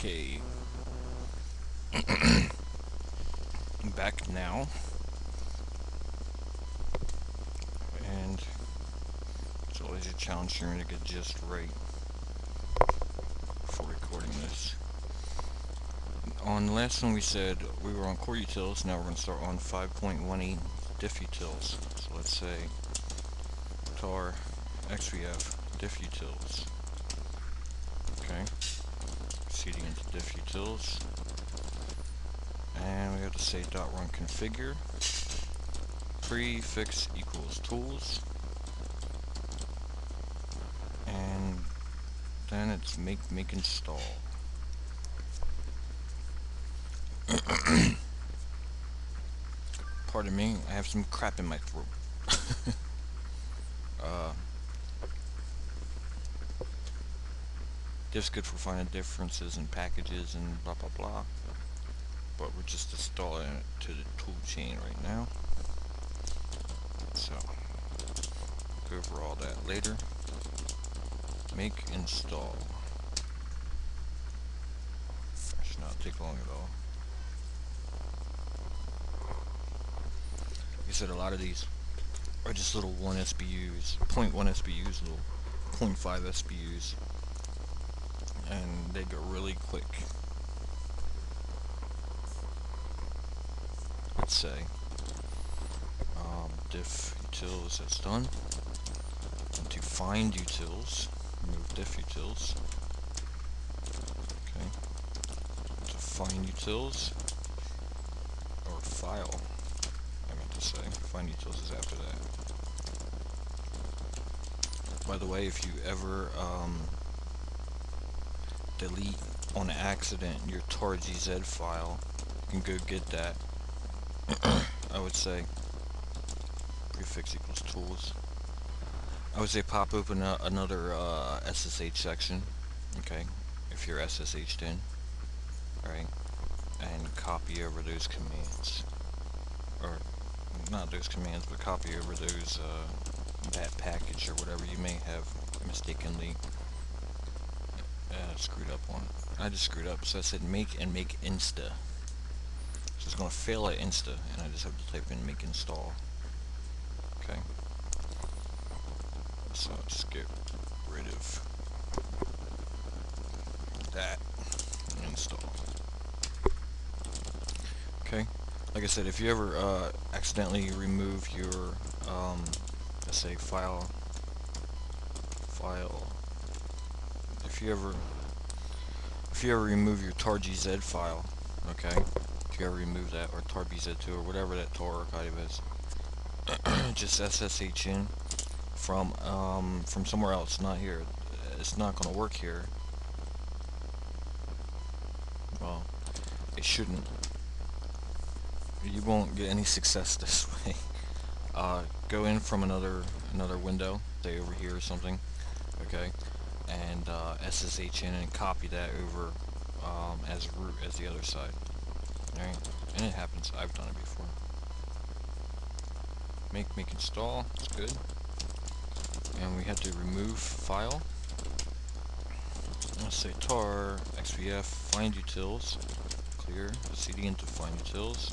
Okay, back now, and it's always a challenge for me to get just right for recording this. On the last one we said we were on core utils, now we're going to start on 5.18 diff utils. So let's say tar xvf diff utils. Okay, proceeding into diff utils, and we have to say .run configure prefix equals tools, and then it's make install. Pardon me, I have some crap in my throat. uh, Diff's good for finding differences in packages and blah blah blah, but we're just installing it to the tool chain right now, so go over all that later. Make install should not take long at all. Like I said, a lot of these are just little 1 SBUs, 0.1 SBUs, little 0.5 SBUs, and they go really quick. Let's say diff utils, that's done. And to find utils, remove diff utils. Okay. To find utils, or file, I meant to say. Find utils is after that. By the way, if you ever delete on accident your tar.gz file, you can go get that. I would say prefix equals tools. I would say pop open another SSH section, okay, if you're SSH'd in, alright, and copy over those commands, or not those commands, but copy over those, that package or whatever you may have mistakenly screwed up on. I just screwed up, so I said make and make insta. So it's going to fail at insta, and I just have to type in make install. Okay. So I'll just get rid of that and install. Okay. Like I said, if you ever accidentally remove your, let's say file, if you ever remove your tar.gz file, okay, if you ever remove that, or tar.bz2, or whatever that tar archive is, just SSH in from somewhere else, not here. It's not going to work here. Well, it shouldn't. You won't get any success this way. Go in from another window, say over here or something, okay, and SSH in and copy that over as root as the other side. Alright, and it happens. I've done it before. Make install. It's good. And we have to remove file. Let's say tar xvf find utils, clear cd into find utils,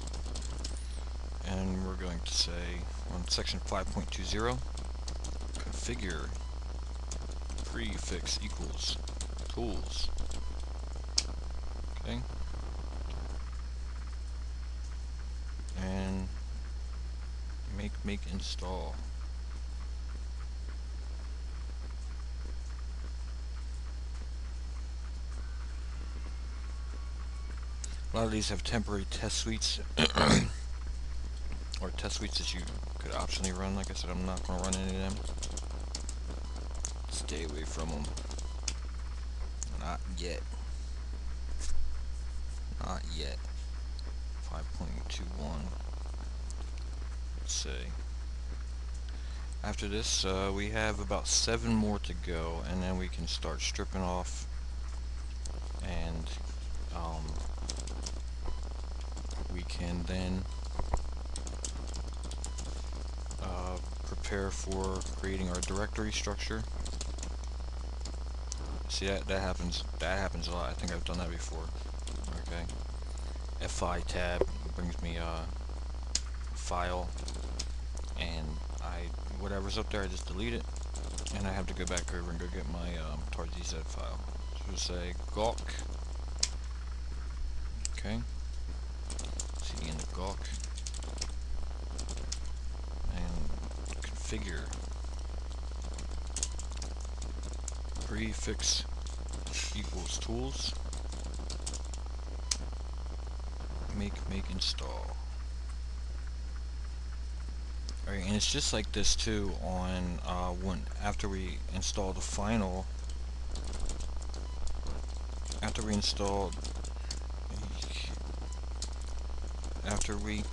and we're going to say on section 5.20 configure prefix equals tools. Okay, and make install. A lot of these have temporary test suites, or test suites that you could optionally run. Like I said, I'm not going to run any of them. Stay away from them. Not yet. Not yet. 5.21. Let's see. After this, we have about 7 more to go, and then we can start stripping off and we can then prepare for creating our directory structure. See that happens. That happens a lot. I think I've done that before. Okay. F5 tab brings me a file, and whatever's up there, I just delete it, and I have to go back over and go get my TarGZ file. So we'll say gawk. Okay. CD into gawk, and configure prefix equals tools. Make install. Alright, and it's just like this too on after we install the final. After we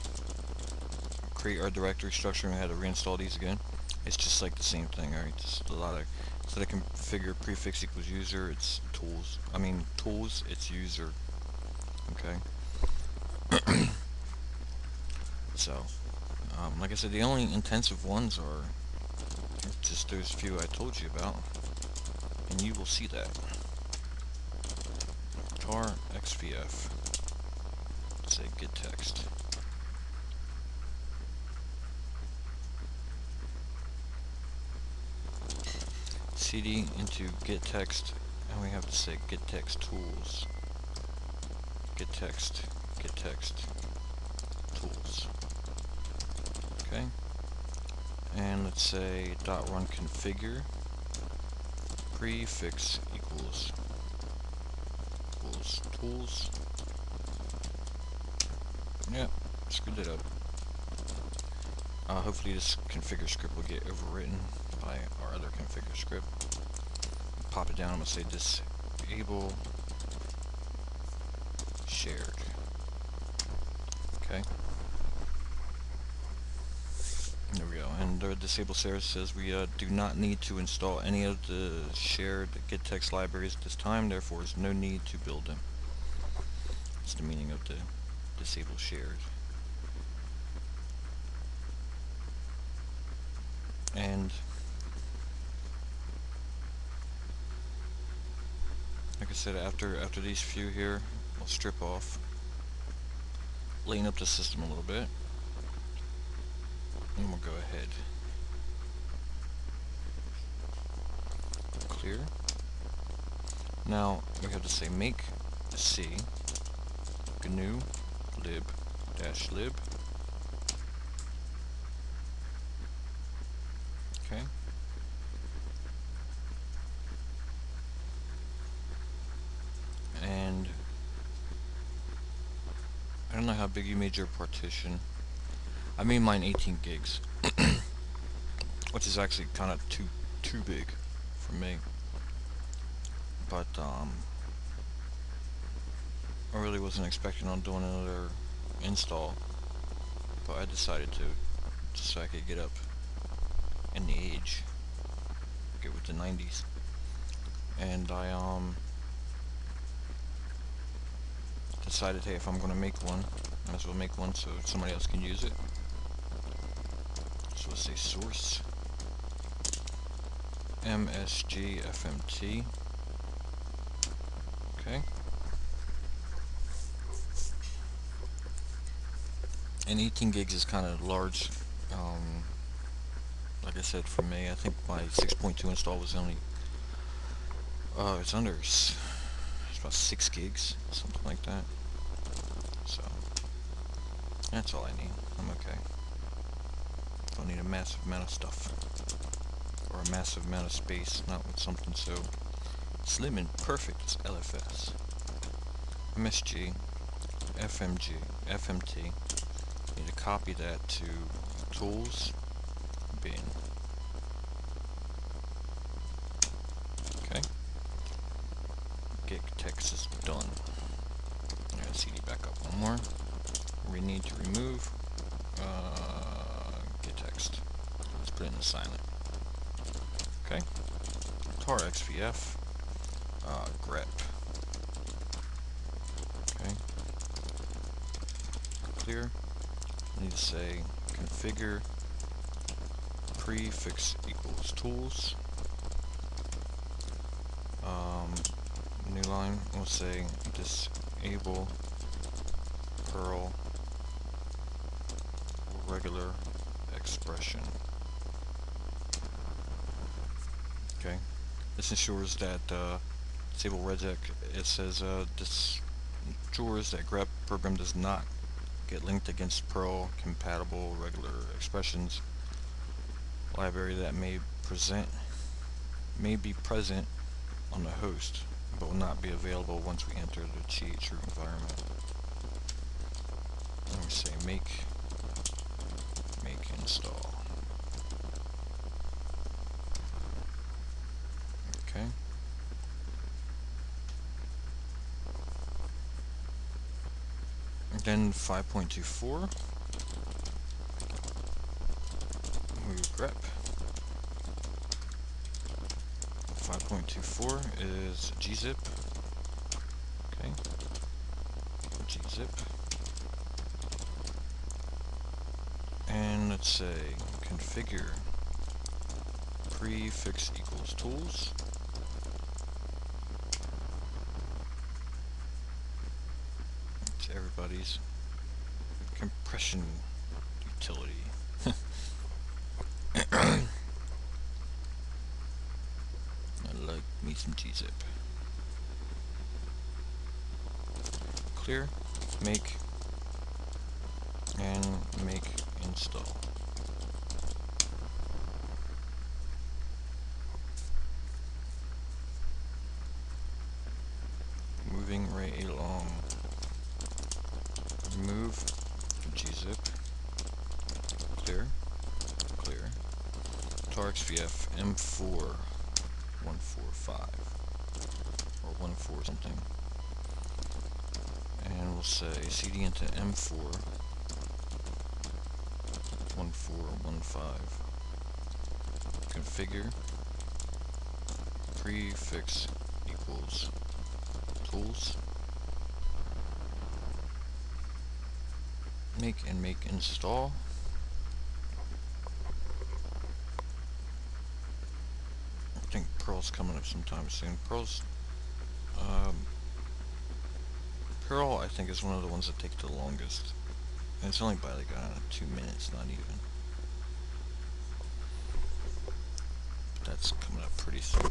create our directory structure and we had to reinstall these again, it's just like the same thing. Alright, just a lot of, instead of configure prefix equals user, it's tools. Tools, it's user. Okay. So, like I said, the only intensive ones are just those few I told you about, and you will see that. tar xvf, say get text. CD into get text, and we have to say get text tools. Get text tools. Okay. And let's say .run configure prefix equals tools. Yep, screwed it up. Hopefully this configure script will get overwritten by our other configure script. Pop it down, I'm going to say disable shared. Okay. There we go. And the disable shared says we do not need to install any of the shared gettext libraries at this time, therefore there's no need to build them. That's the meaning of the disable shared. And like I said, after these few here, I'll strip off, lighten up the system a little bit, and we'll go ahead. Clear. Now we have to say make c gnu lib -lib. Okay. And I don't know how big you made your partition. I made mine 18 gigs, which is actually kind of too big for me. But I really wasn't expecting on doing another install, but I decided to, just so I could get up in the age, get with the 90s. And I decided, hey, if I'm gonna make one, I might as well make one so somebody else can use it. So let's say source msgfmt. Okay. And 18 gigs is kind of large. Like I said, for me, I think my 6.2 install was only it's about 6 gigs, something like that. So that's all I need. I'm okay. Don't need a massive amount of stuff or a massive amount of space, not with something so slim and perfect as LFS. MSG, FMG, FMT. Need to copy that to tools bin. Okay. Get text is done. And CD back up one more. We need to remove get text. Let's put it in the silent. Okay. tar xvf grep. Okay. Clear. Need to say configure prefix equals tools. New line, we'll say disable Perl regular expression. Okay, this ensures that disable regex. It says this ensures that grep program does not get linked against Perl compatible regular expressions library that may be present on the host, but will not be available once we enter the chroot environment. And we say make install. Okay. And then 5.24. Move grep. 5.24 is gzip. Okay. Gzip. And let's say configure prefix equals tools. It's everybody's compression utility. I like me some gzip. Clear, make, and make install. Moving right along. Move gzip. Clear. Clear. tar xvf m4 145 or 14 something. And we'll say cd into m4 1415. Configure prefix equals tools. Make install. I think Perl's coming up sometime soon. Perl, I think, is one of the ones that take the longest. And it's only by like 2 minutes, not even. But that's coming up pretty soon.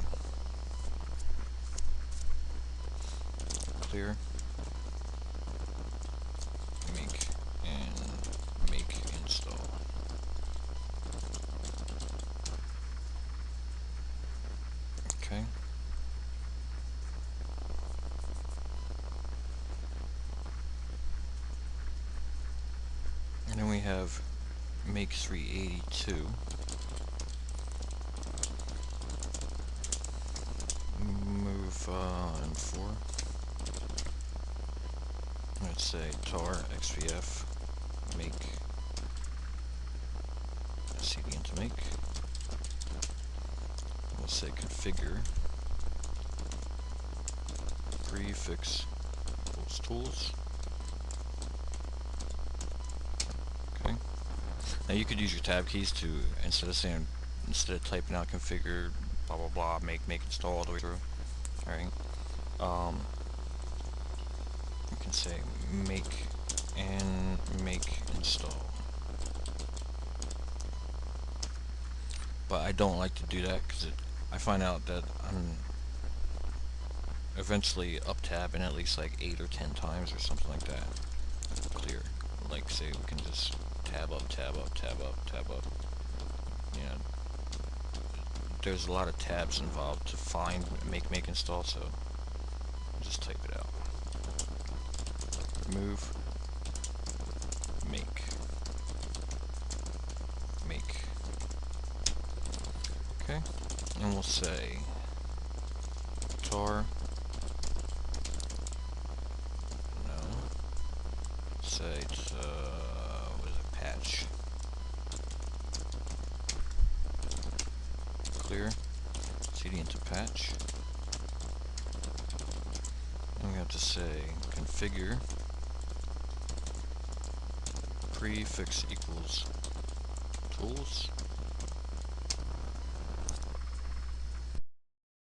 Clear. Make install. Okay. And then we have make 382. Move M4. Let's say tar xvf make cd into make. We'll say configure prefix equals tools. Okay. Now you could use your tab keys to, instead of typing out configure blah blah blah make install all the way through. Alright. You can say make install. But I don't like to do that because I find out that I'm eventually up tabbing at least like 8 or 10 times or something like that. Clear. Like say we can just tab up, tab up, tab up, tab up. You know, there's a lot of tabs involved to find make install, so just type it out. Move make. Okay, and we'll say tar say what is it, patch. Clear, cd into patch. And we have to say configure prefix equals tools.